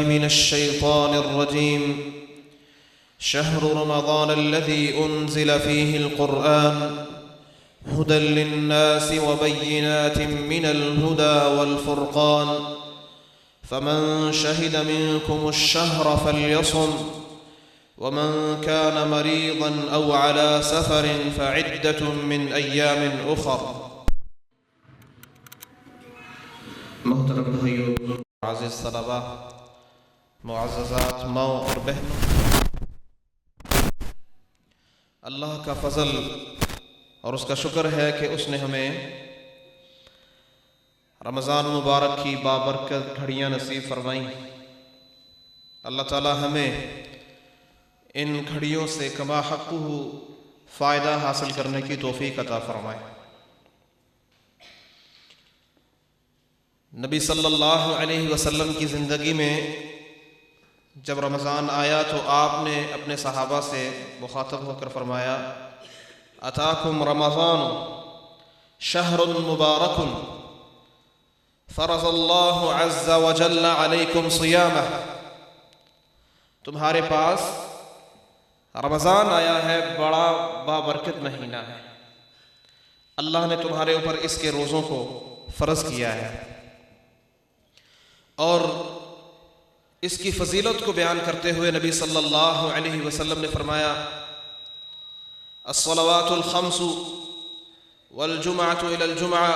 من الشيطان الرجيم. شهر رمضان الذي أنزل فيه القرآن هدى للناس وبينات من الهدى والفرقان. فمن شهد منكم الشهر فليصم ومن كان مريضا أو على سفر فعدة من أيام أخر. محترم بھائیو، عزیز طلباء، معززات ماؤں اور بہنوں، اللہ کا فضل اور اس کا شکر ہے کہ اس نے ہمیں رمضان مبارک کی بابرکت گھڑیاں نصیب فرمائیں۔ اللہ تعالی ہمیں ان گھڑیوں سے کما حقہ فائدہ حاصل کرنے کی توفیق عطا فرمائے۔ نبی صلی اللہ علیہ وسلم کی زندگی میں جب رمضان آیا تو آپ نے اپنے صحابہ سے مخاطب ہو کر فرمایا: اتاکم رمضان شہر مبارک فرض اللہ عز وجل علیکم صیامہ۔ تمہارے پاس رمضان آیا ہے، بڑا بابرکت مہینہ ہے، اللہ نے تمہارے اوپر اس کے روزوں کو فرض کیا ہے۔ اور اس کی فضیلت کو بیان کرتے ہوئے نبی صلی اللہ علیہ وسلم نے فرمایا: الصلوات الخمس والجمعة إلى الجمعة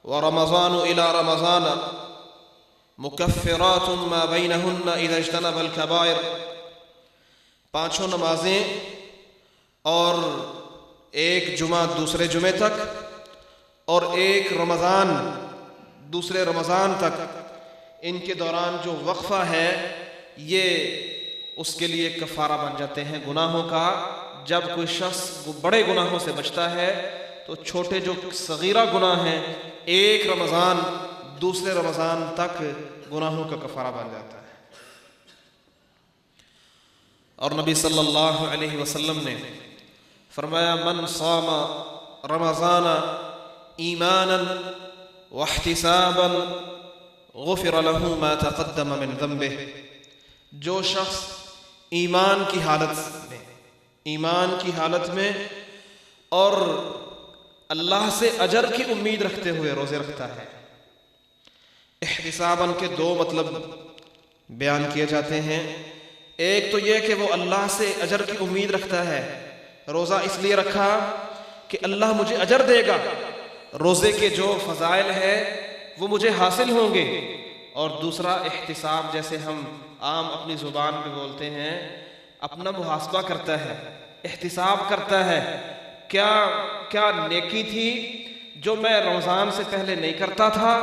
ورمضان إلى رمضان مكفرات ما بينهن إذا اجتنب الكبائر۔ پانچوں نمازیں اور ایک جمعہ دوسرے جمعے تک اور ایک رمضان دوسرے رمضان تک، ان کے دوران جو وقفہ ہے یہ اس کے لیے کفارہ بن جاتے ہیں گناہوں کا۔ جب کوئی شخص بڑے گناہوں سے بچتا ہے تو چھوٹے جو صغیرہ گناہ ہیں ایک رمضان دوسرے رمضان تک گناہوں کا کفارہ بن جاتا ہے۔ اور نبی صلی اللہ علیہ وسلم نے فرمایا: من صام رمضان ایمانا واحتسابا غفر له ما تقدم من ذنبه۔ جو شخص ایمان کی حالت میں اور اللہ سے اجر کی امید رکھتے ہوئے روزے رکھتا ہے۔ احتساباً کے دو مطلب بیان کیے جاتے ہیں۔ ایک تو یہ کہ وہ اللہ سے اجر کی امید رکھتا ہے، روزہ اس لیے رکھا کہ اللہ مجھے اجر دے گا، روزے کے جو فضائل ہے وہ مجھے حاصل ہوں گے۔ اور دوسرا احتساب، جیسے ہم عام اپنی زبان پہ بولتے ہیں، اپنا محاسبہ کرتا ہے، احتساب کرتا ہے، کیا نیکی تھی جو میں رمضان سے پہلے نہیں کرتا تھا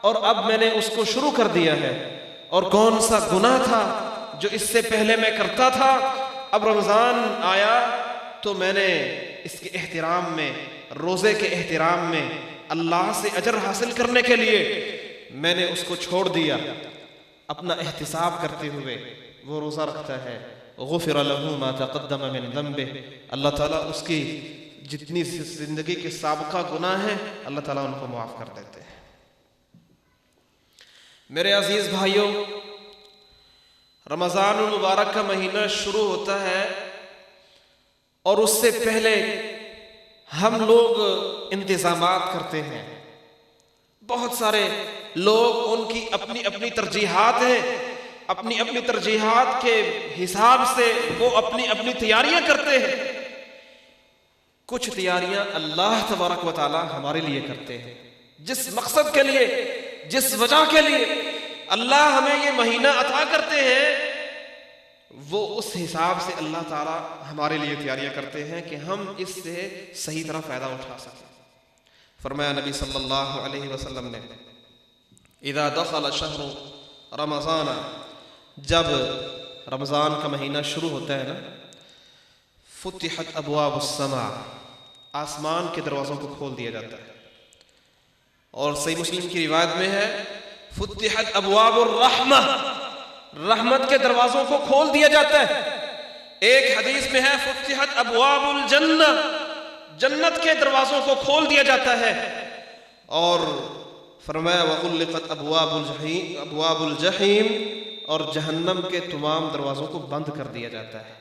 اور اب میں نے اس کو شروع کر دیا ہے، اور کون سا گناہ تھا جو اس سے پہلے میں کرتا تھا، اب رمضان آیا تو میں نے اس کے احترام میں، روزے کے احترام میں، اللہ سے اجر حاصل کرنے کے لیے میں نے اس کو چھوڑ دیا۔ اپنا احتساب کرتے ہوئے وہ روزہ رکھتا ہے۔ غفر له ما تقدم من ذنبه۔ اللہ تعالیٰ اس کی جتنی زندگی کے سابقہ گناہ ہیں اللہ تعالیٰ ان کو معاف کر دیتے ہیں۔ میرے عزیز بھائیوں، رمضان المبارک کا مہینہ شروع ہوتا ہے اور اس سے پہلے ہم لوگ انتظامات کرتے ہیں۔ بہت سارے لوگ، ان کی اپنی اپنی ترجیحات ہیں، اپنی اپنی ترجیحات کے حساب سے وہ اپنی اپنی تیاریاں کرتے ہیں۔ کچھ تیاریاں اللہ تبارک و تعالی ہمارے لیے کرتے ہیں، جس مقصد کے لیے، جس وجہ کے لیے اللہ ہمیں یہ مہینہ عطا کرتے ہیں، وہ اس حساب سے اللہ تعالیٰ ہمارے لیے تیاریاں کرتے ہیں کہ ہم اس سے صحیح طرح فائدہ اٹھا سکیں۔ فرمایا نبی صلی اللہ علیہ وسلم نے: اذا دخل شہر رمضان، جب رمضان کا مہینہ شروع ہوتا ہے نا، فتحت ابواب السماء، آسمان کے دروازوں کو کھول دیا جاتا ہے۔ اور صحیح مسلم کی روایت میں ہے فتحت ابواب الرحمہ، رحمت کے دروازوں کو کھول دیا جاتا ہے۔ ایک حدیث میں ہے فتحت ابواب الجنہ، جنت کے دروازوں کو کھول دیا جاتا ہے۔ اور فرمایا وغلقت ابواب الجحیم، اور جہنم کے تمام دروازوں کو بند کر دیا جاتا ہے.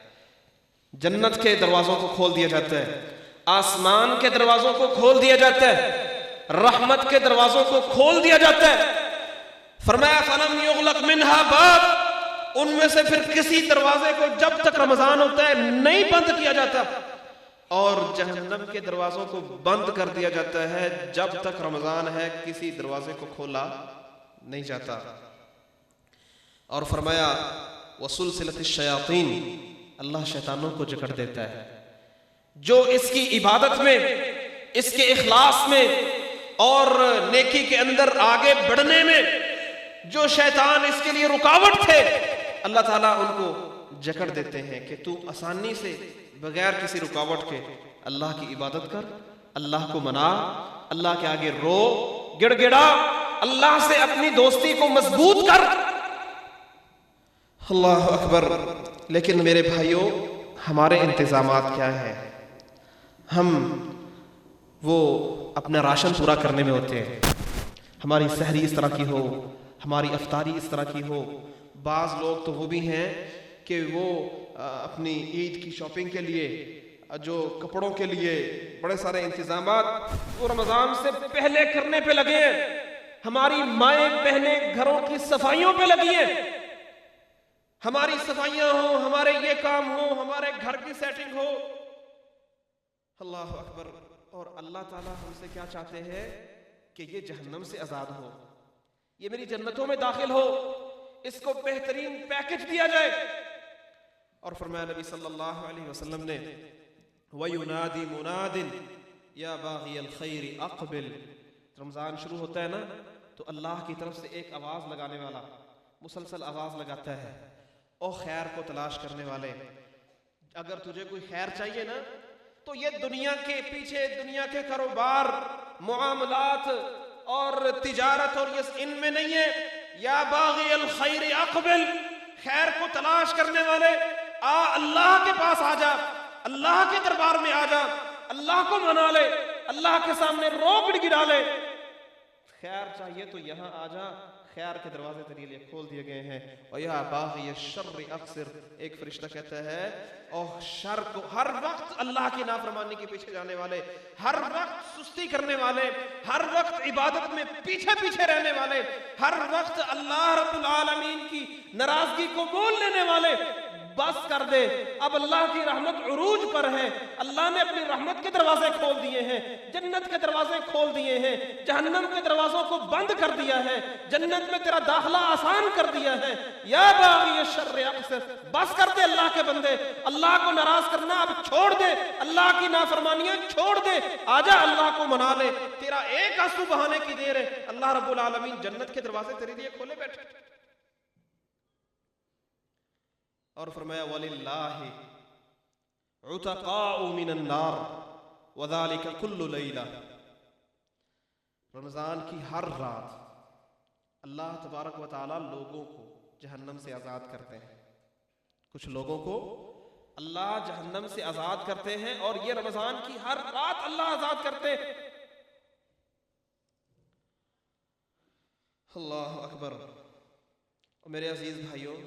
جنت کے دروازوں کو کھول دیا جاتا ہے, آسمان کے دروازوں کو کھول دیا جاتا ہے, رحمت کے دروازوں کو کھول دیا جاتا ہے. فرمایا فلم یغلق منہا باب, ان میں سے پھر کسی دروازے کو جب تک رمضان ہوتا ہے نہیں بند کیا جاتا, اور جہنم کے دروازوں کو بند کر دیا جاتا ہے جب تک رمضان ہے کسی دروازے کو کھولا نہیں جاتا. اور فرمایا وسلسلۃ الشیاطین, اللہ شیطانوں کو جکڑ دیتا ہے. جو اس کی عبادت میں, اس کے اخلاص میں اور نیکی کے اندر آگے بڑھنے میں جو شیطان اس کے لیے رکاوٹ تھے, اللہ تعالیٰ ان کو جکڑ دیتے ہیں کہ تو آسانی سے بغیر کسی رکاوٹ کے اللہ کی عبادت کر, اللہ کو منا, اللہ کے آگے رو, گڑ گڑا, اللہ سے اپنی دوستی کو مضبوط کر. اللہ اکبر. لیکن میرے بھائیوں, ہمارے انتظامات کیا ہیں؟ ہم وہ اپنا راشن پورا کرنے میں ہوتے ہیں. ہماری سحری اس طرح کی ہو, ہماری افطاری اس طرح کی ہو. بعض لوگ تو وہ بھی ہیں کہ وہ اپنی عید کی شاپنگ کے لیے, جو کپڑوں کے لیے بڑے سارے انتظامات وہ رمضان سے پہلے کرنے پہ لگے ہیں. ہماری مائیں بہنیں گھروں کی صفائیوں پہ لگی ہیں. ہماری صفائیاں ہوں, ہمارے یہ کام ہو, ہمارے گھر کی سیٹنگ ہو. اللہ اکبر. اور اللہ تعالیٰ ہم سے کیا چاہتے ہیں کہ یہ جہنم سے آزاد ہو, یہ میری جنتوں میں داخل ہو, اس کو بہترین پیکج دیا جائے. اور فرمایا نبی صلی اللہ علیہ وسلم نے وَيُنَادِ مُنَادٍ يَا بَاغِيَ الْخَيْرِ أَقْبِلْ. رمضان شروع ہوتا ہے نا تو اللہ کی طرف سے ایک آواز لگانے والا مسلسل آواز لگاتا ہے, او خیر کو تلاش کرنے والے, اگر تجھے کوئی خیر چاہیے نا تو یہ دنیا کے پیچھے, دنیا کے کاروبار, معاملات اور تجارت اور یہ ان میں نہیں ہے. یا باغی الخیر اقبل, خیر کو تلاش کرنے والے آ, اللہ کے پاس آ جا, اللہ کے دربار میں آ جا, اللہ کو منا لے, اللہ کے سامنے رو گڑ گڑا لے. خیر چاہیے تو یہاں آ جا, خیر کے دروازے تیرے لیے کھول دیے گئے ہیں. اور یا باغی الشر اقصر, ایک فرشتہ کہتا ہے اور شر کو, ہر وقت اللہ کی نافرمانی کے پیچھے جانے والے, ہر وقت سستی کرنے والے, ہر وقت عبادت میں پیچھے پیچھے رہنے والے, ہر وقت اللہ رب العالمین کی ناراضگی کو مول لینے والے, بس کر دے, اب اللہ کی رحمت عروج پر ہے. اللہ نے اپنی رحمت کے دروازے کھول دیے ہیں, جنت کے دروازے کھول دیے ہیں, جہنم کے دروازوں کو بند کر دیا ہے, جنت میں تیرا داخلہ آسان کر دیا ہے. یا باغی الشر اقصر, بس کر دے اللہ کے بندے, اللہ کو ناراض کرنا اب چھوڑ دے, اللہ کی نافرمانیاں چھوڑ دے, آجا اللہ کو منا لے. تیرا ایک آنسو بہانے کی دیر ہے, اللہ رب العالمین جنت کے دروازے تیرے لیے کھولے بیٹھے. اور فرمایا وَلِلَّهِ عُتَقَاءُ مِنَ النَّارِ وَذَلِكَ كُلُّ لَيْلَةٍ. رمضان کی ہر رات اللہ تبارک و تعالی لوگوں کو جہنم سے آزاد کرتے ہیں. کچھ لوگوں کو اللہ جہنم سے آزاد کرتے ہیں, اور یہ رمضان کی ہر رات اللہ آزاد کرتے ہیں. اللہ اکبر. اور میرے عزیز بھائیوں,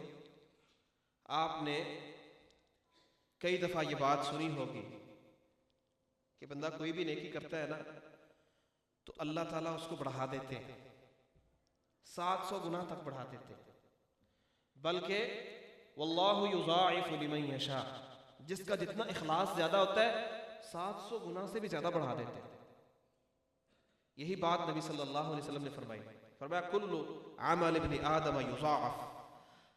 آپ نے کئی دفعہ یہ بات سنی ہوگی کہ بندہ کوئی بھی نیکی کرتا ہے نا تو اللہ تعالیٰ اس کو بڑھا دیتے ہیں, 700 گنا تک بڑھا دیتے ہیں. بلکہ واللہ یضاعف لمن یشاء, جس کا جتنا اخلاص زیادہ ہوتا ہے 700 گنا سے بھی زیادہ بڑھا دیتے ہیں. یہی بات نبی صلی اللہ علیہ وسلم نے فرمائی. فرمایا کل عمل ابن آدم یضاعف,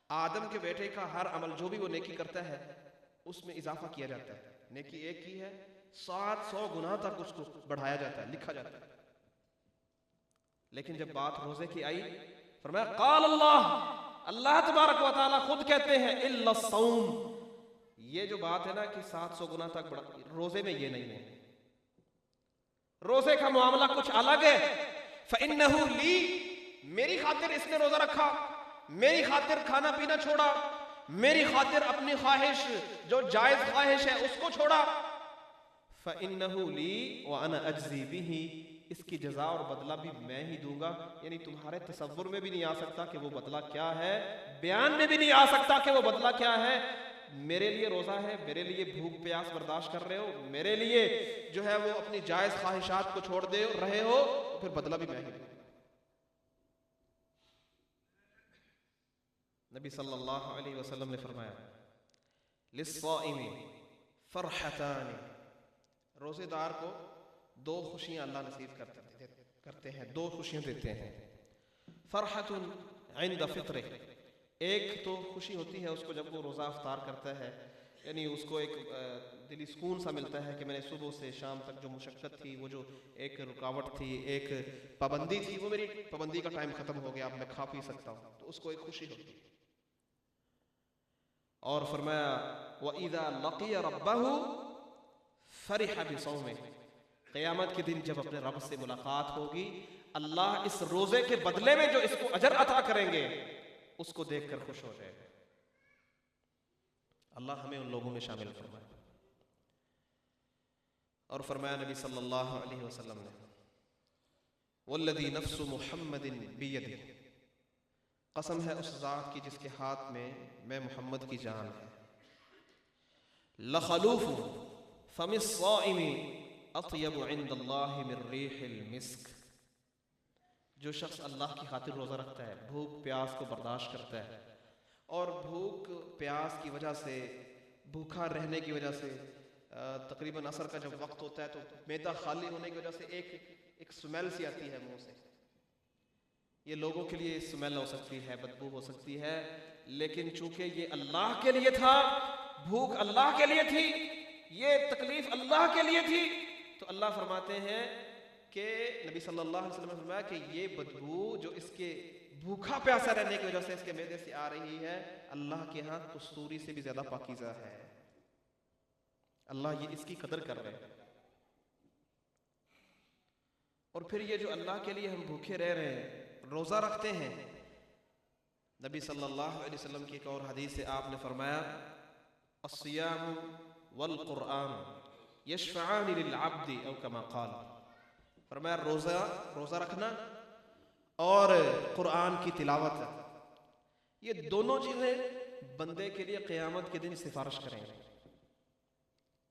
آدم کے بیٹے کا ہر عمل جو بھی وہ نیکی کرتا ہے اس میں اضافہ کیا جاتا ہے. نیکی ایک کی ہے, 700 گنا تک اس کو بڑھایا جاتا ہے, لکھا جاتا ہے. لیکن جب بات روزے کی آئی, فرمایا قال اللہ, اللہ تبارک و تعالیٰ خود کہتے ہیں الا الصوم. یہ جو بات ہے نا کہ 700 گنا تک بڑھا, روزے میں یہ نہیں ہے. روزے کا معاملہ کچھ الگ ہے. فإنہ لی, میری خاطر اس نے روزہ رکھا, میری خاطر کھانا پینا چھوڑا, میری خاطر اپنی خواہش جو جائز خواہش ہے اس کو چھوڑا. فإنہ لی وأنا أجزی بہ, اس کی جزا اور بدلہ بھی میں ہی دوں گا. یعنی تمہارے تصور میں بھی نہیں آ سکتا کہ وہ بدلہ کیا ہے, بیان میں بھی نہیں آ سکتا کہ وہ بدلہ کیا ہے. میرے لیے روزہ ہے, میرے لیے بھوک پیاس برداشت کر رہے ہو, میرے لیے جو ہے وہ اپنی جائز خواہشات کو چھوڑ دے رہے ہو, تو پھر بدلہ بھی میں ہی دوں گا. نبی صلی اللہ علیہ وسلم نے فرمایا للصائم فرحتان, روزے دار کو دو خوشیاں اللہ نصیب کرتے ہیں, دو خوشیاں دیتے ہیں. فرحت عند فطرہ, ایک تو خوشی ہوتی ہے اس کو جب وہ روزہ افطار کرتا ہے, یعنی اس کو ایک دلی سکون سا ملتا ہے کہ میں نے صبح سے شام تک جو مشقت تھی, وہ جو ایک رکاوٹ تھی, ایک پابندی تھی, وہ میری پابندی کا ٹائم ختم ہو گیا, اب میں کھا پی سکتا ہوں, تو اس کو ایک خوشی ہوتی ہے. اور فرمایا وَإِذَا لَقِيَ رَبَّهُ فَرِحَ بِصَوْمِهِ, قیامت کے دن جب اپنے رب سے ملاقات ہوگی, اللہ اس روزے کے بدلے میں جو اس کو اجر عطا کریں گے اس کو دیکھ کر خوش ہو جائے گا. اللہ ہمیں ان لوگوں میں شامل فرمائے. اور فرمایا نبی صلی اللہ علیہ وسلم نے وَالَّذِي نَفْسُ مُحَمَّدٍ بِيَدِهِ, قسم ہے اس ذات کی جس کے ہاتھ میں محمد کی جان ہے, لَخَلُوفُ فَمِ الصَّائِمِ اطیب عند اللہ من ریح المسک, جو شخص اللہ کی خاطر روزہ رکھتا ہے, بھوک پیاس کو برداشت کرتا ہے, اور بھوک پیاس کی وجہ سے, بھوکا رہنے کی وجہ سے, تقریباً عصر کا جب وقت ہوتا ہے تو معدہ خالی ہونے کی وجہ سے ایک سمیل سی آتی ہے منہ سے. یہ لوگوں کے لیے سمیل ہو سکتی ہے, بدبو ہو سکتی ہے, لیکن چونکہ یہ اللہ کے لیے تھا, بھوک اللہ کے لیے تھی, یہ تکلیف اللہ کے لیے تھی, تو اللہ فرماتے ہیں کہ نبی صلی اللہ علیہ وسلم نے فرمایا کہ یہ بدبو جو اس کے بھوکا پیاسا رہنے کی وجہ سے اس کے معدے سے آ رہی ہے, اللہ کے ہاں کستوری سے بھی زیادہ پاکیزہ ہے. اللہ یہ اس کی قدر کر رہے ہیں. اور پھر یہ جو اللہ کے لیے ہم بھوکے رہ رہے ہیں, روزہ رکھتے ہیں, نبی صلی اللہ علیہ وسلم کی ایک اور حدیث سے آپ نے فرمایا الصیام والقرآن یشفعان للعبد او کما قال, فرمایا روزہ رکھنا اور قرآن کی تلاوت, یہ دونوں چیزیں بندے کے لیے قیامت کے دن سفارش کریں گے.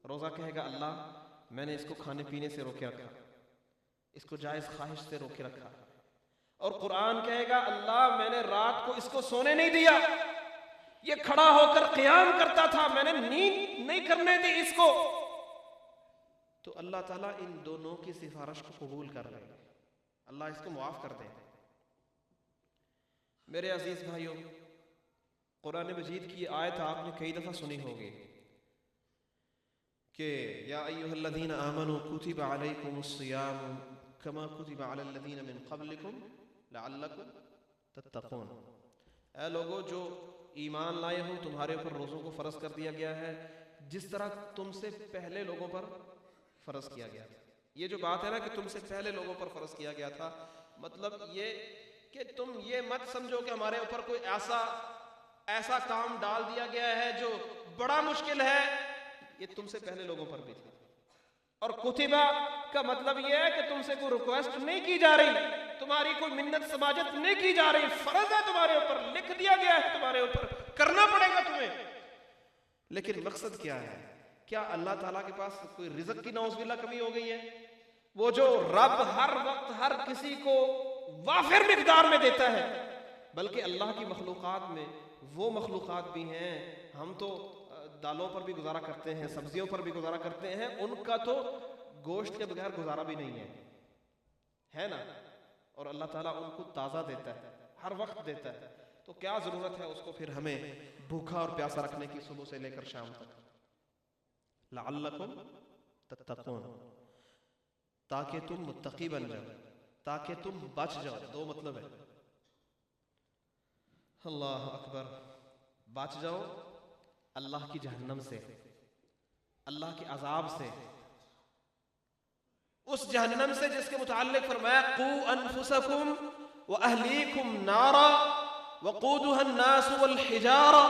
روزہ کہے گا اللہ میں نے اس کو کھانے پینے سے روکے رکھا, اس کو جائز خواہش سے روکے رکھا, اور قرآن کہے گا اللہ میں نے رات کو اس کو سونے نہیں دیا, یہ کھڑا ہو کر قیام کرتا تھا, میں نے نیند نہیں کرنے دی اس کو. تو اللہ تعالیٰ ان دونوں کی سفارش کو قبول کر رہے ہیں, اللہ اس کو معاف کر دے. میرے عزیز بھائیوں, قرآن مجید کی آیت آپ نے کئی دفعہ سنی ہوگی کہ یا ایھا الذین آمنوا کتب علیکم الصیام کما کتب علی الذین من قبلکم لعلکم تتقون, اے لوگوں جو ایمان لائے ہو تمہارے اوپر روزوں کو فرض کر دیا گیا ہے جس طرح تم سے پہلے لوگوں پر فرض کیا گیا تھا. یہ جو بات ہے نا کہ تم سے پہلے لوگوں پر فرض کیا گیا تھا, مطلب یہ کہ تم یہ مت سمجھو کہ ہمارے اوپر کوئی ایسا کام ڈال دیا گیا ہے جو بڑا مشکل ہے, یہ تم سے پہلے لوگوں پر بھی تھا. اور کتبہ کا مطلب یہ ہے کہ تم سے کوئی ریکویسٹ نہیں کی جا رہی, تمہاری کوئی منت سماجت نہیں کی جا رہی, فرض ہے تمہارے اوپر, لکھ دیا گیا ہے تمہارے اوپر, کرنا پڑے گا تمہیں. لیکن مقصد کیا ہے؟ کیا اللہ تعالیٰ کے پاس کوئی رزق کی نعوذ باللہ کمی ہو گئی ہے؟ وہ جو رب ہر وقت ہر کسی کو وافر مقدار میں دیتا ہے, بلکہ اللہ کی مخلوقات میں وہ مخلوقات بھی ہیں, ہم تو دالوں پر بھی گزارا کرتے ہیں, سبزیوں پر بھی گزارا کرتے ہیں, ان کا تو گوشت کے بغیر گزارا بھی نہیں ہے نا, اور اللہ تعالیٰ ان کو تازہ دیتا ہے, ہر وقت دیتا ہے. تو کیا ضرورت ہے اس کو پھر ہمیں بھوکا اور پیاسا رکھنے کی صبح سے لے کر شام تک. لعلکم تتقون, تاکہ تم متقی بن جاؤ, تاکہ تم بچ جاؤ. دو مطلب ہے, اللہ اکبر, بچ جاؤ اللہ کی جہنم سے, اللہ کے عذاب سے, اس جہنم سے جس کے متعلق فرمایا قوا انفسکم واہلیکم نارا وقودها الناس والحجارة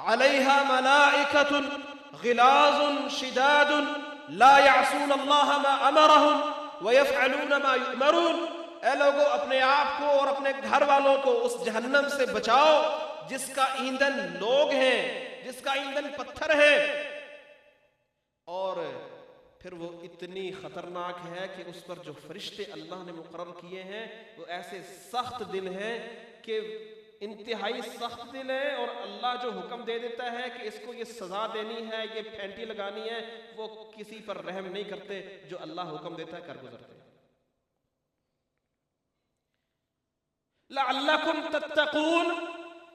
عليها ملائكة غلاظ شداد لا يعصون الله ما أمرهم وَيَفْعَلُونَ مَا يُؤْمَرُونَ، اے لوگو اپنے آپ کو اور اپنے گھر والوں کو اس جہنم سے بچاؤ جس کا ایندھن لوگ ہیں، جس کا ایندھن پتھر ہے، اور پھر وہ اتنی خطرناک ہے کہ اس پر جو فرشتے اللہ نے مقرر کیے ہیں وہ ایسے سخت دل ہیں کہ انتہائی سخت دل ہے، اور اللہ جو حکم دے دیتا ہے کہ اس کو یہ سزا دینی ہے، یہ پھینٹی لگانی ہے، وہ کسی پر رحم نہیں کرتے، جو اللہ حکم دیتا ہے کر گزرتے ہیں۔ لعلکم تتقون،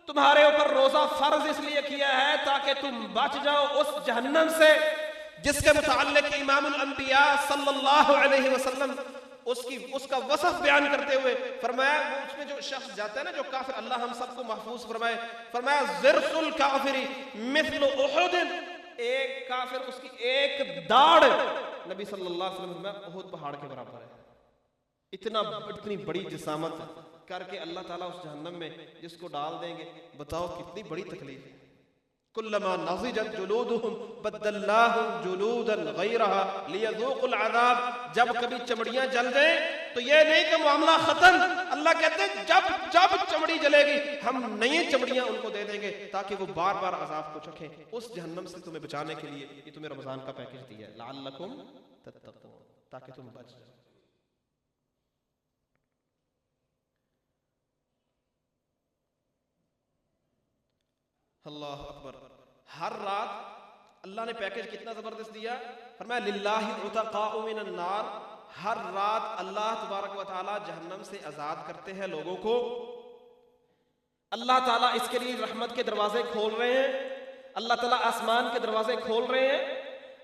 تمہارے اوپر روزہ فرض اس لیے کیا ہے تاکہ تم بچ جاؤ اس جہنم سے جس کے متعلق امام الانبیاء صلی اللہ علیہ وسلم اس کا وصف بیان کرتے ہوئے فرمایا، وہ اس میں جو شخص جاتا ہے نا، جو کافر، اللہ ہم سب کو محفوظ فرمائے، فرمایا ذرف الکافر مثل احد، ایک کافر اس کی ایک داڑ، نبی صلی اللہ علیہ وسلم فرمایا احد پہاڑ کے برابر ہے۔ اتنی بڑی جسامت کر کے اللہ تعالیٰ اس جہنم میں جس کو ڈال دیں گے، بتاؤ کتنی بڑی تکلیف ہے۔ کلما نضجت جلودہم بدلناہم جلودا غیرہا لیذوقوا العذاب، جب کبھی چمڑیاں جل جائیں تو یہ نہیں کہ معاملہ ختم، اللہ کہتے ہیں جب چمڑی جلے گی ہم نئی چمڑیاں ان کو دے دیں گے تاکہ وہ بار بار عذاب کو چکھیں۔ اس جہنم سے تمہیں بچانے کے لیے یہ تمہیں رمضان کا پیکج دیا ہے، لعلکم تتقون، تاکہ تم بچ جاؤ۔ اللہ اکبر، ہر رات اللہ نے پیکج کتنا زبردست دیا، فرمایا للہ عتقاء من النار، ہر رات اللہ تبارک و تعالی جہنم سے آزاد کرتے ہیں لوگوں کو۔ اللہ تعالیٰ اس کے لیے رحمت کے دروازے کھول رہے ہیں، اللہ تعالیٰ آسمان کے دروازے کھول رہے ہیں،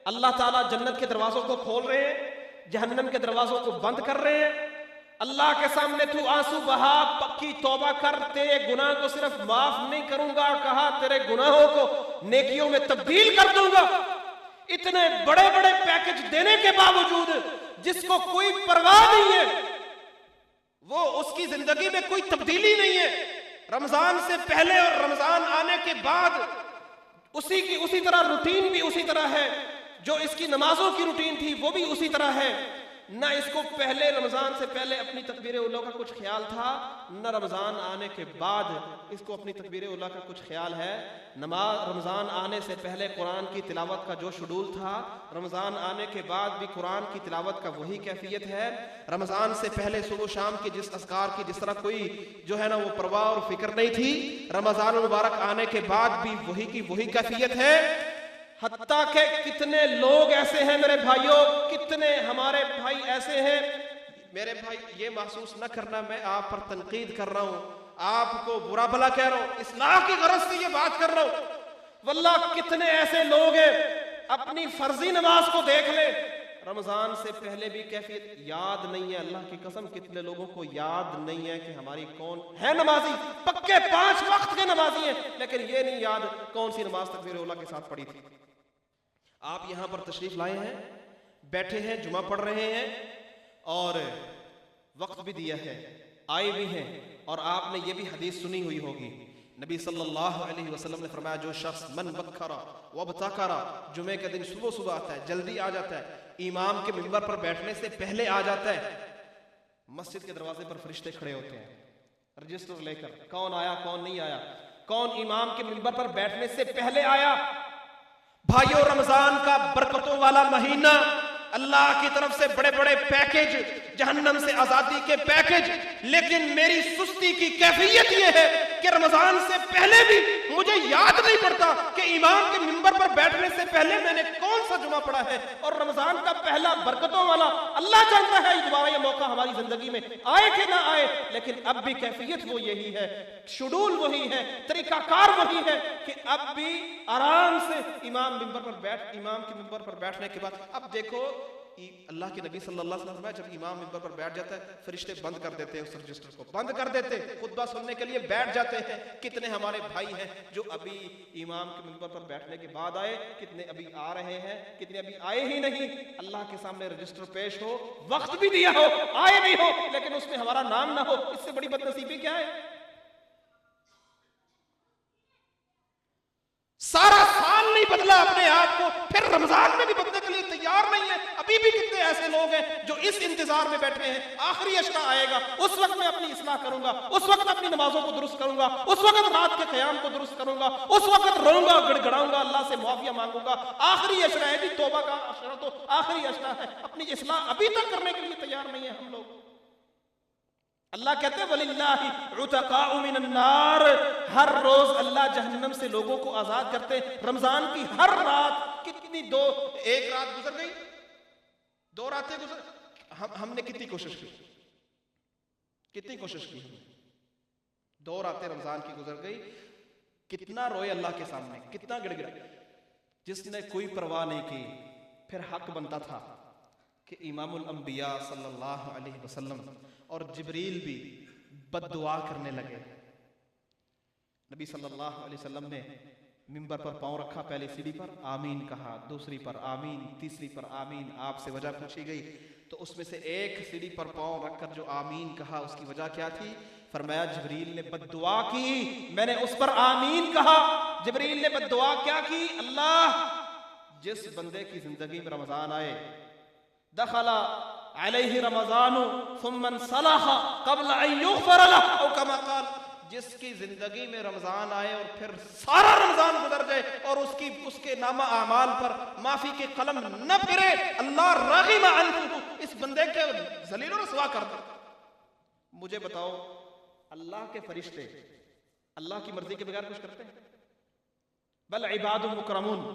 اللہ تعالیٰ جنت کے دروازوں کو کھول رہے ہیں، جہنم کے دروازوں کو بند کر رہے ہیں۔ اللہ کے سامنے تو آنسو بہا، پکی توبہ کر، تیرے گناہ کو صرف معاف نہیں کروں گا، کہا تیرے گناہوں کو نیکیوں میں تبدیل کر دوں گا۔ اتنے بڑے بڑے پیکج دینے کے باوجود جس کو کوئی پرواہ نہیں ہے، وہ اس کی زندگی میں کوئی تبدیلی نہیں ہے، رمضان سے پہلے اور رمضان آنے کے بعد اسی طرح روٹین بھی اسی طرح ہے، جو اس کی نمازوں کی روٹین تھی وہ بھی اسی طرح ہے، نہ اس کو پہلے رمضان سے پہلے اپنی تکبیر اولیٰ کا کچھ خیال تھا، نہ رمضان آنے کے بعد اس کو اپنی تکبیر اولیٰ کا کچھ خیال ہے۔ رمضان آنے سے پہلے قرآن کی تلاوت کا جو شیڈول تھا، رمضان آنے کے بعد بھی قرآن کی تلاوت کا وہی کیفیت ہے۔ رمضان سے پہلے صبح و شام کی جس اذکار کی جس طرح کوئی جو ہے نا وہ پرواہ اور فکر نہیں تھی، رمضان المبارک آنے کے بعد بھی وہی کی وہی کیفیت ہے۔ حتیٰ کہ کتنے لوگ ایسے ہیں میرے بھائیوں، کتنے ہمارے بھائی ایسے ہیں، میرے بھائی یہ محسوس نہ کرنا میں آپ پر تنقید کر رہا ہوں، آپ کو برا بھلا کہہ رہا ہوں، اصلاح کی غرض سے یہ بات کر رہا ہوں۔ واللہ کتنے ایسے لوگ ہیں، اپنی فرضی نماز کو دیکھ لیں، رمضان سے پہلے بھی کیفیت یاد نہیں ہے، اللہ کی قسم کتنے لوگوں کو یاد نہیں ہے کہ ہماری کون ہے نمازی، پکے 5 وقت کے نمازی ہیں، لیکن یہ نہیں یاد کون سی نماز تکبیر اولیٰ کے ساتھ پڑھی تھی۔ آپ یہاں پر تشریف لائے ہیں، بیٹھے ہیں، جمعہ پڑھ رہے ہیں اور وقت بھی دیا ہے، آئے بھی ہیں، اور آپ نے یہ بھی حدیث سنی ہوئی ہوگی، نبی صلی اللہ علیہ وسلم نے فرمایا جو شخص من بکرا وابتکرا، جمعے کے دن صبح آتا ہے، جلدی آ جاتا ہے، امام کے منبر پر بیٹھنے سے پہلے آ جاتا ہے، مسجد کے دروازے پر فرشتے کھڑے ہوتے ہیں رجسٹر لے کر، کون آیا کون نہیں آیا، کون امام کے منبر پر بیٹھنے سے پہلے آیا۔ بھائیو، رمضان کا برکتوں والا مہینہ، اللہ کی طرف سے بڑے بڑے پیکج، جہنم سے آزادی کے پیکج، لیکن میری سستی کی کیفیت یہ ہے کہ رمضان سے پہلے بھی مجھے یاد نہیں پڑتا کہ امام کے منبر پر بیٹھنے سے پہلے میں نے کون سا جمعہ پڑھا ہے، اور رمضان کا پہلا برکتوں والا اللہ جانتا ہے دوبارہ یہ موقع ہماری زندگی میں آئے کہ نہ آئے، لیکن اب بھی کیفیت وہ یہی ہے، شیڈول وہی ہے، طریقہ کار وہی ہے کہ اب بھی آرام سے امام کے منبر پر بیٹھنے کے بعد، اب دیکھو اللہ کے نبی صلی اللہ علیہ وسلم جب امام منبر پر بیٹھ جاتا ہے فرشتے بند کر دیتے ہیں، اس رجسٹر کو بند کر دیتے ہیں، خطبہ سننے کے لیے بیٹھ جاتے ہیں۔ کتنے ہمارے بھائی ہیں جو ابھی امام کے منبر پر بیٹھنے کے بعد آئے، کتنے ابھی آ رہے ہیں، کتنے ابھی آئے ہی نہیں، اللہ کے سامنے رجسٹر پیش ہو، وقت بھی دیا ہو، آئے بھی ہو، لیکن اس میں ہمارا نام نہ ہو، اس سے بڑی بد نصیبی کیا ہے؟ سارا سال نہیں بدلا اللہ اپنے آپ کو پھر رمضان میں بھی بندے کے لیے تیار نہیں ہے. ابھی بھی کتنے ایسے لوگ ہیں جو اس انتظار میں بیٹھے ہیں آخری عشرہ آئے گا, اس وقت میں اپنی اصلاح کروں گا, اس وقت اپنی نمازوں کو درست کروں گا, اس وقت رات کے قیام کو درست کروں گا, اس وقت روؤں گا, گڑ گڑاؤں گا, اللہ سے معافیہ مانگوں گا. آخری عشرہ ہے جی, توبہ کا عشرہ تو آخری عشرہ ہے. اپنی اصلاح ابھی تک کرنے کے لیے تیار نہیں ہے ہم لوگ. اللہ کہتے ہیں وَلِلَّهِ عُتَقَاءُ مِنَ النَّارِ, ہر روز اللہ جہنم سے لوگوں کو آزاد کرتے ہیں. رمضان کی ہر رات کتنی ایک رات گزر گئی, 2 راتیں گزر, ہم نے کتنی کوشش کی, کتنی کوشش کی, 2 راتیں رمضان کی گزر گئی. کتنا روئے اللہ کے سامنے, کتنا گڑ گڑا. جس نے کوئی پرواہ نہیں کی, پھر حق بنتا تھا کہ امام الانبیاء صلی اللہ علیہ وسلم اور جبریل بھی بد دعا کرنے لگے. نبی صلی اللہ علیہ وسلم نے منبر پر پاؤں رکھا, پہلی سیڑھی پر آمین کہا, دوسری پر آمین, تیسری پر آمین. آپ سے وجہ پوچھی گئی تو اس میں سے ایک سیڑھی پر پاؤں رکھ کر جو آمین کہا اس کی وجہ کیا تھی؟ فرمایا جبریل نے بد دعا کی, میں نے اس پر آمین کہا. جبریل نے بد دعا کیا کی؟ اللہ جس بندے کی زندگی میں رمضان آئے, دخل علیہ رمضان ثم انسلخ قبل ان یغفر له او کما قال, جس کی زندگی میں رمضان آئے اور پھر سارا رمضان گزر جائے اور اس کے نامہ اعمال پر معافی کے قلم نہ پھرے, اللہ رغم عنہ, اس بندے کے ذلیل و رسوا کر دے. مجھے بتاؤ, اللہ کے فرشتے اللہ کی مرضی کے بغیر کچھ کرتے ہیں؟ بل عباد مکرمون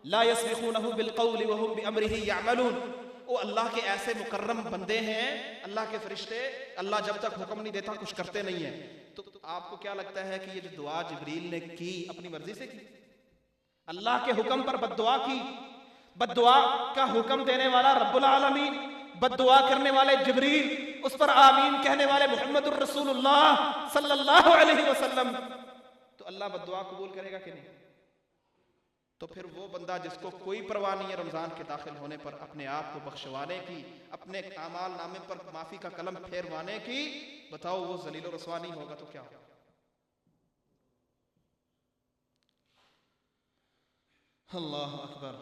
لا یسبقونہ بالقول وهم بامرہ یعملون. وہ اللہ کے ایسے مکرم بندے ہیں, اللہ کے فرشتے, اللہ جب تک حکم نہیں دیتا کچھ کرتے نہیں ہیں. تو آپ کو کیا لگتا ہے کہ یہ جو دعا جبریل نے کی اپنی مرضی سے کی؟ اللہ کے حکم پر بد دعا کی. بد دعا کا حکم دینے والا رب العالمین, بد دعا کرنے والے جبریل, اس پر آمین کہنے والے محمد الرسول اللہ صلی اللہ علیہ وسلم. تو اللہ بد دعا قبول کرے گا کہ نہیں؟ تو پھر وہ بندہ جس کو کوئی پرواہ نہیں ہے رمضان کے داخل ہونے پر اپنے آپ کو بخشوانے کی, اپنے اعمال نامے پر معافی کا قلم پھیروانے کی, بتاؤ وہ ذلیل و رسوا نہیں ہوگا تو کیا ہوگا؟ اللہ اکبر.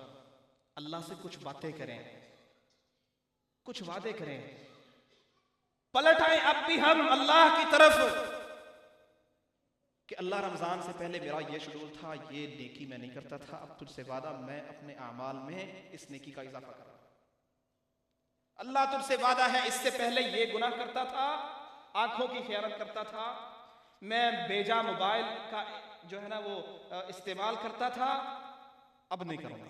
اللہ سے کچھ باتیں کریں, کچھ وعدے کریں, پلٹ آئیں اب بھی ہم اللہ کی طرف کہ اللہ رمضان سے پہلے میرا یہ شیڈول تھا, یہ نیکی میں نہیں کرتا تھا, اب تجھ سے وعدہ میں اپنے اعمال میں اس نیکی کا اضافہ کر رہا ہوں. اللہ تجھ سے وعدہ ہے, اس سے پہلے یہ گناہ کرتا تھا, آنکھوں کی خیانت کرتا تھا, میں بیجا موبائل کا جو ہے نا وہ استعمال کرتا تھا, اب نہیں کروں گا.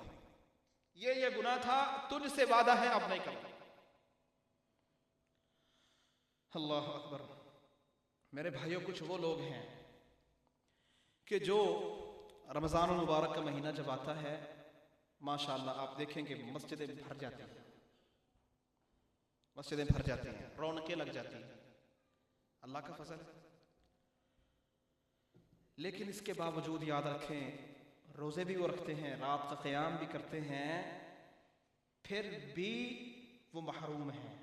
یہ گناہ تھا, تجھ سے وعدہ ہے اب نہیں کروں گا. اللہ اکبر. میرے بھائیوں, کچھ وہ لوگ ہیں کہ جو رمضان المبارک کا مہینہ جب آتا ہے ماشاءاللہ آپ دیکھیں کہ مسجدیں بھر جاتی ہیں, مسجدیں بھر جاتی ہیں, رونقیں لگ جاتی ہیں, اللہ کا فضل ہے. لیکن اس کے باوجود یاد رکھیں روزے بھی وہ رکھتے ہیں, رات کا قیام بھی کرتے ہیں, پھر بھی وہ محروم ہیں.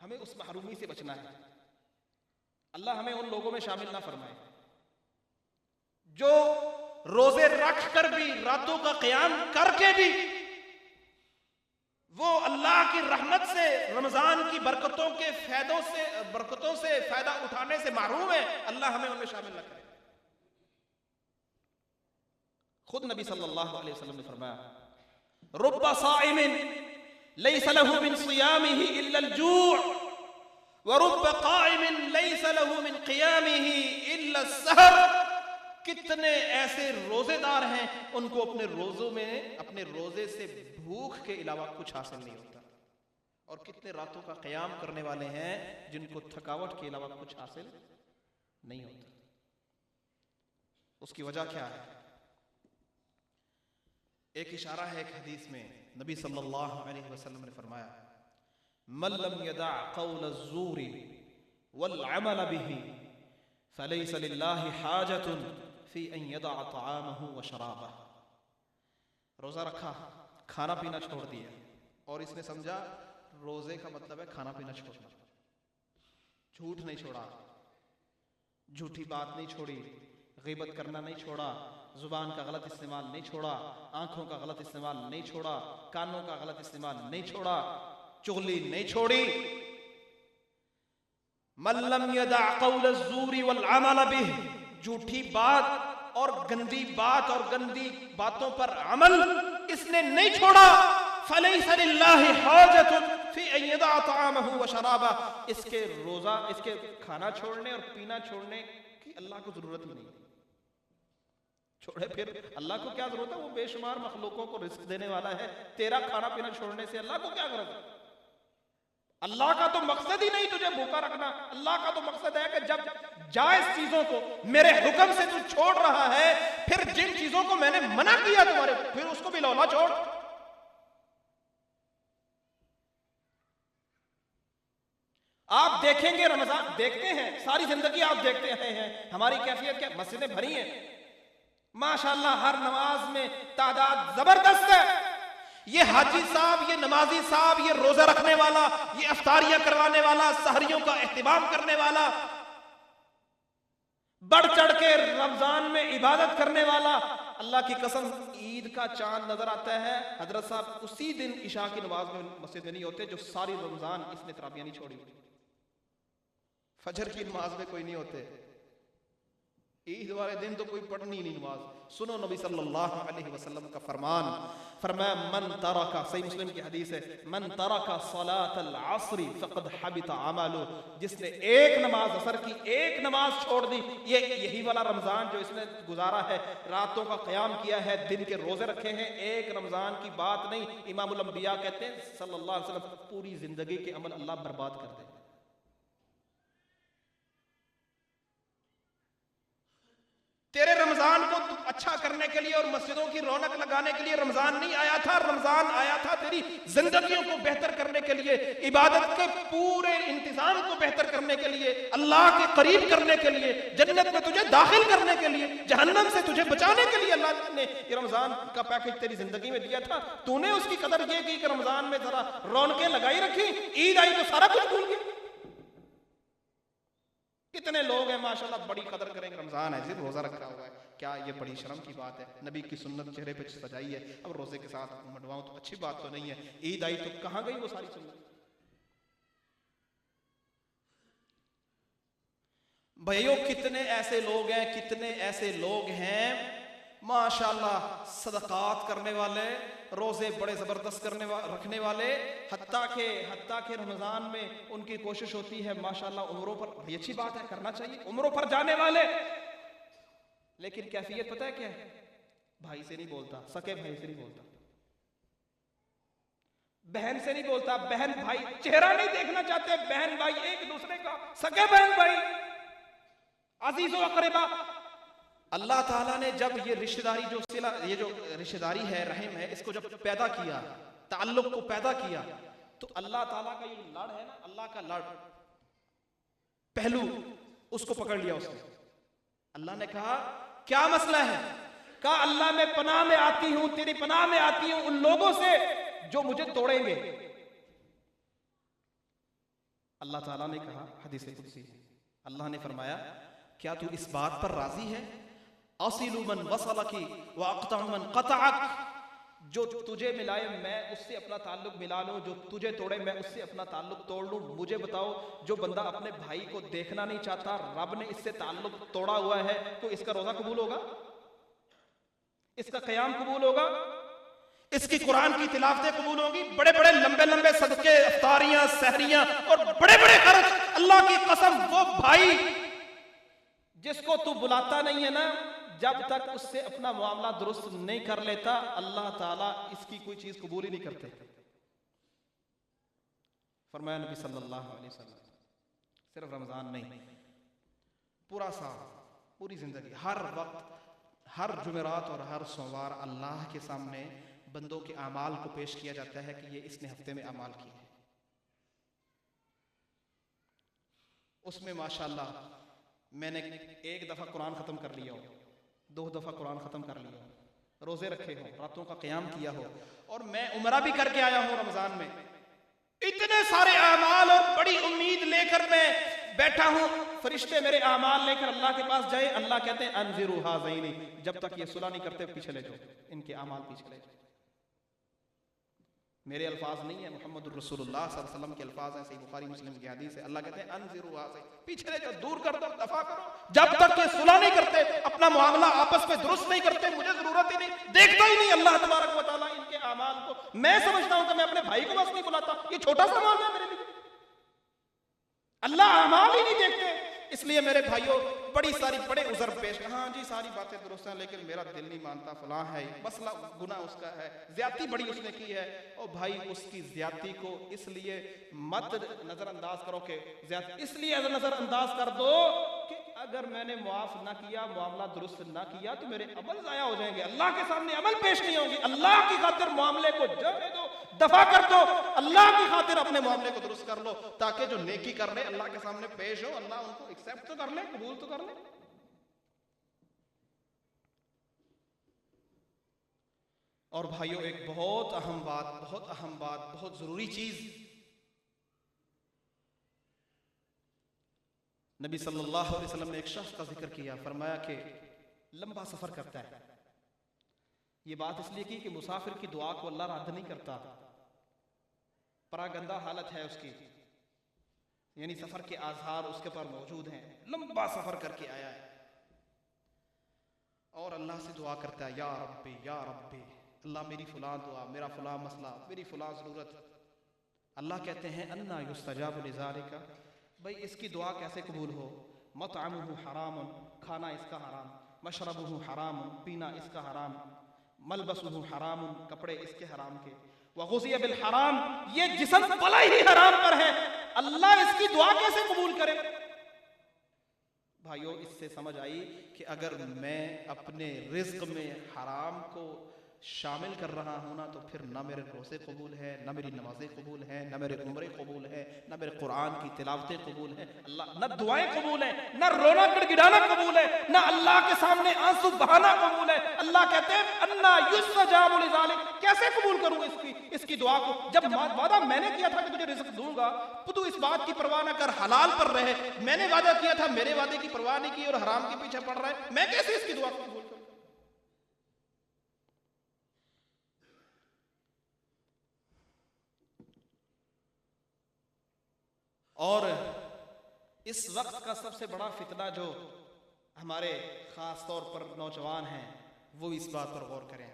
ہمیں اس محرومی سے بچنا ہے. اللہ ہمیں ان لوگوں میں شامل نہ فرمائے جو روزے رکھ کر بھی, راتوں کا قیام کر کے بھی وہ اللہ کی رحمت سے, رمضان کی برکتوں سے فائدہ اٹھانے سے محروم ہے. اللہ ہمیں ان میں شامل نہ کرے. خود نبی صلی اللہ علیہ وسلم نے فرمایا رب صائم لیس له من صیامه الا الجوع ورب قائم لیس له من قیامه الا السحر. کتنے ایسے روزے دار ہیں ان کو اپنے روزوں میں, اپنے روزے سے بھوک کے علاوہ کچھ حاصل نہیں ہوتا, اور کتنے راتوں کا قیام کرنے والے ہیں جن کو تھکاوٹ کے علاوہ کچھ حاصل نہیں ہوتا. اس کی وجہ کیا ہے؟ ایک اشارہ ہے ایک حدیث میں, نبی صلی اللہ علیہ وسلم نے فرمایا من لم يدع قول الزور والعمل به فليس لله حاجة في ان يدع طعامه وشرابه. روزہ رکھا, کھانا پینا چھوڑ دیا, اور اس نے سمجھا روزے کا مطلب ہے کھانا پینا چھوڑنا. جھوٹ نہیں چھوڑا, جھوٹی بات نہیں چھوڑی, غیبت کرنا نہیں چھوڑا, زبان کا غلط استعمال نہیں چھوڑا، آنکھوں کا غلط استعمال نہیں چھوڑا، کانوں کا غلط استعمال نہیں چھوڑا، چغلی نہیں چھوڑی. من لم يدع قول الزور والعمل به، جھوٹی بات اور گندی بات اور گندی باتوں پر عمل اس نے نہیں چھوڑا. فلیس للہ حاجت فی ان یدع طعامہ وشرابہ، اس کے روزہ، اس کے کھانا چھوڑنے اور پینا چھوڑنے کی اللہ کو ضرورت ہی نہیں. چھوڑے پھر اللہ کو کیا ضرورت ہے؟ وہ بے شمار مخلوقوں کو رزق دینے والا ہے. تیرا کھانا پینا چھوڑنے سے اللہ کو کیا ضرورت ہے؟ اللہ کا تو مقصد ہی نہیں تجھے بھوکا رکھنا. اللہ کا تو مقصد ہے کہ جب جائز چیزوں کو میرے حکم سے تو چھوڑ رہا ہے، پھر جن چیزوں کو میں نے منع کیا تمہارے، پھر اس کو بھی لولا چھوڑ. آپ دیکھیں گے رمضان، دیکھتے ہیں ساری زندگی آپ دیکھتے ہیں ہماری کیفیت کیا؟ مسجدیں بھری ہیں ماشاءاللہ، ہر نماز میں تعداد زبردست ہے. یہ حاجی صاحب، یہ نمازی صاحب، یہ روزہ رکھنے والا، یہ افطاریاں کروانے والا، سحریوں کا اہتمام کرنے والا، بڑھ چڑھ کے رمضان میں عبادت کرنے والا. اللہ کی قسم عید کا چاند نظر آتا ہے، حضرت صاحب اسی دن عشاء کی نماز میں مسجد میں نہیں ہوتے جو ساری رمضان اس نے تراویح نہیں چھوڑی. فجر کی نماز میں کوئی نہیں ہوتے، عید والے دن تو کوئی پڑھنی نہیں نماز. سنو نبی صلی اللہ علیہ وسلم کا فرمان، فرمایا من ترک، صحیح مسلم کی حدیث ہے، من ترک صلاة العصر فقد حبط عمله، جس نے ایک نماز عصر کی ایک نماز چھوڑ دی. یہی والا رمضان جو اس نے گزارا ہے، راتوں کا قیام کیا ہے، دن کے روزے رکھے ہیں، ایک رمضان کی بات نہیں. امام الانبیاء کہتے ہیں صلی اللہ علیہ وسلم پوری زندگی کے عمل اللہ برباد کر دے. تیرے رمضان کو اچھا کرنے کے لیے اور مسجدوں کی رونق لگانے کے لیے رمضان نہیں آیا تھا، رمضان آیا تھا تیری زندگیوں کو بہتر کرنے کے لیے، عبادت کے پورے انتظام کو بہتر کرنے کے لیے، اللہ کے قریب کرنے کے لیے، جنت میں تجھے داخل کرنے کے لیے، جہنم سے تجھے بچانے کے لیے اللہ نے یہ رمضان کا پیکج تیری زندگی میں دیا تھا. تو نے اس کی قدر یہ کی کہ رمضان میں ذرا رونقیں لگائی رکھی، عید آئی تو سارا کچھ بھول گیا. کتنے لوگ ہیں ماشاءاللہ بڑی قدر کریں گے، رمضان ہے صرف روزہ رکھا ہوا ہے، کیا یہ بڑی شرم کی بات ہے؟ نبی کی سنت چہرے پہ سجائی ہے، اب روزے کے ساتھ منڈواؤں تو اچھی بات تو نہیں ہے. عید آئی تو کہاں گئی وہ ساری سنت؟ بھائیو کتنے ایسے لوگ ہیں، کتنے ایسے لوگ ہیں ماشاءاللہ صدقات کرنے والے، روزے بڑے زبردست رکھنے والے، حتیٰ کہ رمضان میں ان کی کوشش ہوتی ہے ماشاءاللہ عمروں پر، یہ اچھی بات ہے کرنا چاہیے، عمروں پر جانے والے، لیکن کیفیت پتہ ہے کیا ہے؟ بھائی سے نہیں بولتا، سکے بھائی سے نہیں بولتا، بہن سے نہیں بولتا، بہن بھائی چہرہ نہیں دیکھنا چاہتے، بہن بھائی ایک دوسرے کا، سکے بہن بھائی، عزیز و اقربا. اللہ تعالیٰ نے جب یہ رشتہ داری یہ جو رشتہ داری ہے، رحم ہے، اس کو جب پیدا کیا، تعلق کو پیدا کیا، تو اللہ تعالیٰ کا یہ لڑ ہے نا، اللہ کا لڑ پہلو، اس کو پکڑ لیا اس نے. اللہ نے کہا کیا مسئلہ ہے؟ کہا اللہ میں پناہ میں آتی ہوں، تیری پناہ میں آتی ہوں ان لوگوں سے جو مجھے توڑیں گے. اللہ تعالیٰ نے کہا حدیث قدسی، اللہ نے فرمایا کیا تو اس بات پر راضی ہے؟ اصل من وصلک واقطع من قطعک، جو تجھے ملائے میں اس سے اپنا تعلق ملا لوں، جو تجھے توڑے میں اس سے اپنا تعلق توڑ لوں. مجھے بتاؤ جو بندہ اپنے بھائی کو دیکھنا نہیں چاہتا، رب نے اس سے تعلق توڑا ہوا ہے، تو اس کا روزہ قبول ہوگا؟ اس کا قیام قبول ہوگا؟ اس کی قرآن کی تلاوتیں قبول ہوگی؟ بڑے بڑے لمبے لمبے صدقے، افطاریاں، سحریاں اور بڑے بڑے خرچ، اللہ کی قسم وہ بھائی جس کو تو بلاتا نہیں ہے نا، جب تک اس سے اپنا معاملہ درست نہیں کر لیتا اللہ تعالیٰ اس کی کوئی چیز قبول ہی نہیں کرتے. فرمایا نبی صلی اللہ علیہ وسلم صرف رمضان نہیں، پورا سال، پوری زندگی، ہر وقت، ہر جمعرات اور ہر سوموار اللہ کے سامنے بندوں کے اعمال کو پیش کیا جاتا ہے کہ یہ اس نے ہفتے میں اعمال کیے ہیں. اس میں ماشاءاللہ میں نے ایک دفعہ قرآن ختم کر لیا ہو، 2 دفعہ قرآن ختم کر لیا ہو، روزے رکھے ہوں، راتوں کا قیام کیا ہو، اور میں عمرہ بھی کر کے آیا ہوں رمضان میں. اتنے سارے اعمال اور بڑی امید لے کر میں بیٹھا ہوں، فرشتے میرے اعمال لے کر اللہ کے پاس جائے, اللہ کہتے ہیں انذروا ہذین, جب تک یہ صلح نہیں کرتے پیچھے لے جاؤ, ان کے اعمال پیچھے لے جاؤ. میرے الفاظ نہیں ہیں, محمد الرسول اللہ صلی اللہ علیہ وسلم کے الفاظ ہیں, صحیح بخاری مسلم کی حدیث ہے. اللہ کہتے ہیں انذروا ہذین, پیچھے لے جاؤ, دور کر دو, دفع کرو. جب تک یہ صلح نہیں کرتے, اپنا معاملہ آپس میں درست نہیں کرتے, مجھے ضرورت ہی نہیں, دیکھتا ہی نہیں اللہ تبارک و تعالیٰ ان کے اعمال کو. میں سمجھتا ہوں کہ میں اپنے بھائی کو بس نہیں بلاتا, یہ چھوٹا سا معاملہ ہے میرے لیے. اللہ اعمال ہی نہیں دیکھتے. اس لیے میرے بھائیوں بڑی ساری بڑے عذر پیش, ہاں جی ساری باتیں درست ہیں لیکن میرا دل نہیں مانتا, فلاں ہے, مسئلہ گناہ اس کا ہے, زیادتی بڑی اس نے کی ہے. اور بھائی اس کی زیادتی کو اس لیے مت نظر انداز کرو کہ اس لیے نظر انداز کر دو کہ اگر میں نے معاف نہ کیا, معاملہ درست نہ کیا تو میرے عمل ضائع ہو جائیں گے, اللہ کے سامنے عمل پیش نہیں ہوں گے. اللہ کی خاطر معاملے کو جانے دو, دفع کر دو, اللہ کی خاطر اپنے معاملے کو درست کر لو, تاکہ جو نیکی کر لے اللہ کے سامنے پیش ہو, اللہ ان کو ایکسپٹ تو کر لے, قبول تو کر لے. اور بھائیوں ایک بہت اہم بات, بہت ضروری چیز نبی صلی اللہ علیہ وسلم نے ایک شخص کا ذکر کیا, فرمایا کہ لمبا سفر کرتا ہے. یہ بات اس لیے کی کہ مسافر کی دعا کو اللہ رد نہیں کرتا, پراگندہ حالت ہے اس کی, یعنی سفر کے آثار اس کے پر موجود ہیں, لمبا سفر کر کے آیا ہے اور اللہ سے دعا کرتا ہے, یا ربی یا ربی, اللہ میری فلاں دعا, میرا فلاں مسئلہ, میری فلاں ضرورت. اللہ کہتے ہیں انا یستجاب لذالک, بھئی اس کی دعا کیسے قبول ہو؟ مطعمہ حرام, کھانا اس کا حرام, مشربہ حرام, پینا اس کا حرام, ملبسہ حرام, کپڑے اس کے حرام کے, وغذی بالحرام, یہ جسم پلا ہی حرام پر ہے, اللہ اس کی دعا کیسے قبول کرے؟ بھائیو اس سے سمجھ آئی کہ اگر میں اپنے رزق میں حرام کو شامل کر رہا ہوں نا, تو پھر نہ میرے روزے قبول ہیں, نہ میری نمازیں قبول ہیں, نہ میرے عمرے قبول ہیں, نہ میرے قرآن کی تلاوتیں قبول ہیں, اللہ نہ دعائیں قبول ہیں, نہ رونا گڑگڑانا قبول ہے, نہ اللہ کے سامنے آنسو بہانا قبول ہے. اللہ کہتے ہیں انا یستجاب لذالک, کیسے قبول کروں اس کی دعا کو, جب وعدہ میں نے کیا تھا کہ تجھے رزق دوں گا, تو اس بات کی پرواہ نہ کر, حلال پر رہے. میں نے وعدہ کیا تھا, میرے وعدے کی پرواہ نہیں کی اور حرام کے پیچھے پڑ رہا ہے, میں کیسے اس کی دعا کو قبول کروں؟ اور اس وقت کا سب سے بڑا فتنہ جو ہمارے خاص طور پر نوجوان ہیں, وہ اس بات پر غور کریں.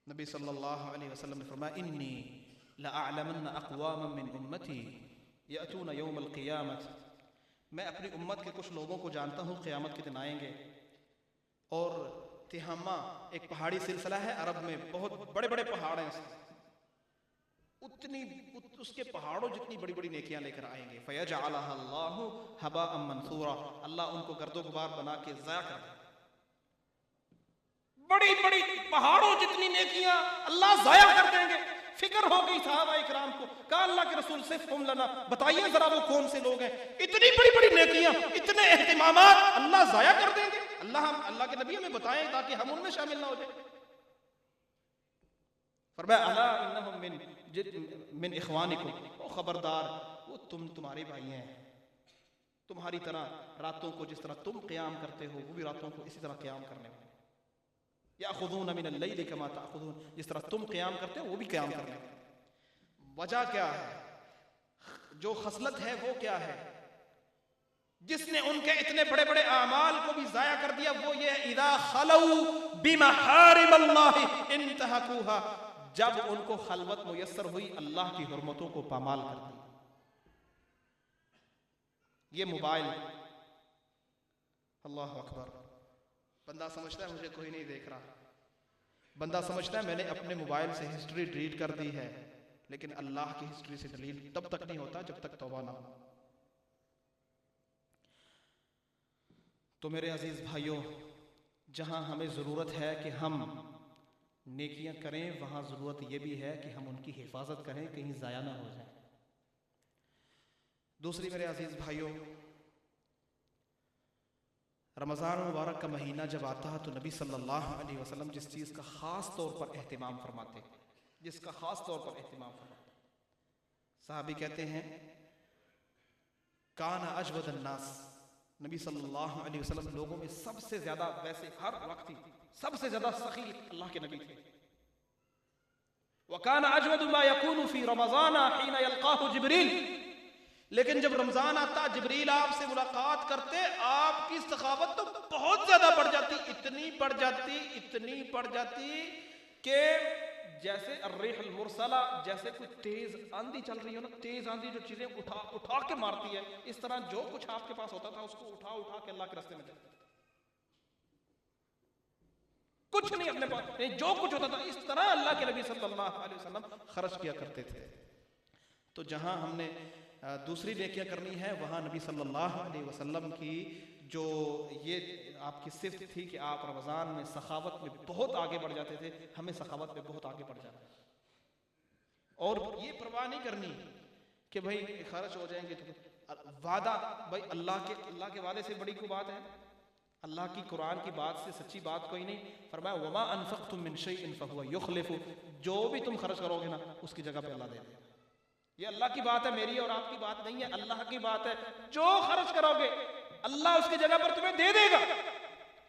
نبی صلی اللہ علیہ وسلم نے فرمایا انی لأعلمن اقواما من امتی یأتون یوم القیامت, میں اپنی امت کے کچھ لوگوں کو جانتا ہوں قیامت کے دن آئیں گے. اور تہامہ ایک پہاڑی سلسلہ ہے عرب میں, بہت بڑے بڑے پہاڑ ہیں, اس کے پہاڑوں جتنی بڑی بڑی نیکیاں لے کر آئیں گے. فَيَجْعَلَهَا اللَّهُ هَبَاءً مَنْثُورًا, اللہ ان کو گرد و غبار بنا کے ضائع کر دے. بڑی بڑی پہاڑوں جتنی نیکیاں اللہ ضائع کر دیں گے. فکر ہو گئی صحابہ اکرام کو, کہا اللہ کے رسول صفہم لنا, بتائیے ذرا وہ کون سے لوگ ہیں, اتنی بڑی بڑی نیکیاں, اتنے اہتمامات اللہ ضائع کر دیں گے. اللہ کے نبی ہمیں بتائیں تاکہ ہم ان میں شامل نہ ہو جائیں. فرمایا الا انہم من اخوانکم, خبردار وہ تمہارے بھائی ہیں, تمہاری طرح راتوں کو جس طرح تم قیام کرتے ہو وہ بھی راتوں کو اسی طرح قیام کرنے والے. یأخذون من اللیل کما تأخذون, جس طرح تم قیام کرتے ہو وہ بھی قیام کرنے والے. وجہ کیا ہے, جو خصلت ہے وہ کیا ہے جس نے ان کے اتنے بڑے بڑے اعمال کو بھی ضائع کر دیا؟ وہ یہ اذا خلو بمحارم اللہ انتہکوها, جب ان کو خلوت میسر ہوئی اللہ کی حرمتوں کو پامال کر دی. یہ موبائل, اللہ اکبر, بندہ سمجھتا ہے مجھے کوئی نہیں دیکھ رہا, بندہ سمجھتا ہے میں نے اپنے موبائل سے ہسٹری ڈیلیٹ کر دی ہے, لیکن اللہ کی ہسٹری سے ڈیلیٹ تب تک نہیں ہوتا جب تک توبہ نہ ہو. تو میرے عزیز بھائیوں, جہاں ہمیں ضرورت ہے کہ ہم نیکیاں کریں, وہاں ضرورت یہ بھی ہے کہ ہم ان کی حفاظت کریں, کہیں ضائع نہ ہو جائیں. دوسری میرے عزیز بھائیوں, رمضان مبارک کا مہینہ جب آتا ہے تو نبی صلی اللہ علیہ وسلم جس چیز کا خاص طور پر اہتمام فرماتے ہیں, صحابی کہتے ہیں کان اجود الناس، نبی صلی اللہ علیہ وسلم لوگوں میں سب سے زیادہ، ویسے ہر وقت ہی سب سے زیادہ سخی اللہ کے نبی تھے. وَكَانَ أَجْوَدُ مَا يَكُونُ فِي رَمَضَانَ حِينَ يَلْقَاهُ جِبْرِيلُ، لیکن جب رمضان آتا جبریل آپ سے ملاقات کرتے، آپ کی سخاوت تو بہت زیادہ بڑھ جاتی، اتنی بڑھ جاتی کہ جیسے الريح المرسلہ، جیسے کوئی تیز آندھی چل رہی ہو نا، تیز آندھی جو چیزیں اٹھا کے مارتی ہے، اس طرح جو کچھ آپ کے پاس ہوتا تھا اس کو اٹھا کے اللہ کے راستے میں دیتے، کچھ نہیں اپنے پاس، جو کچھ ہوتا تھا اس طرح اللہ کے نبی صلی اللہ علیہ وسلم خرچ کیا کرتے تھے. تو جہاں ہم نے دوسری نیکیاں کرنی ہے، وہاں نبی صلی اللہ علیہ وسلم کی جو یہ آپ کی صفت تھی کہ آپ رمضان میں سخاوت میں بہت آگے بڑھ جاتے تھے، ہمیں سخاوت میں بہت آگے بڑھ جانا ہے. اور یہ پرواہ نہیں کرنی کہ بھائی خرچ ہو جائیں گے تو وعدہ، بھائی اللہ کے وعدے سے بڑی کوئی بات ہے؟ اللہ کی قرآن کی بات سے سچی بات کوئی نہیں. فرمایا وَمَا أَنفَقْتُم مِّن شَيْءٍ فَهُوَ يُخْلِفُ، جو بھی تم خرچ کرو گے نا اس کی جگہ پہ اللہ دے دے گا. یہ اللہ کی بات ہے، میری اور آپ کی بات نہیں ہے، اللہ کی بات ہے. جو خرچ کرو گے اللہ اس کی جگہ پر تمہیں دے دے گا.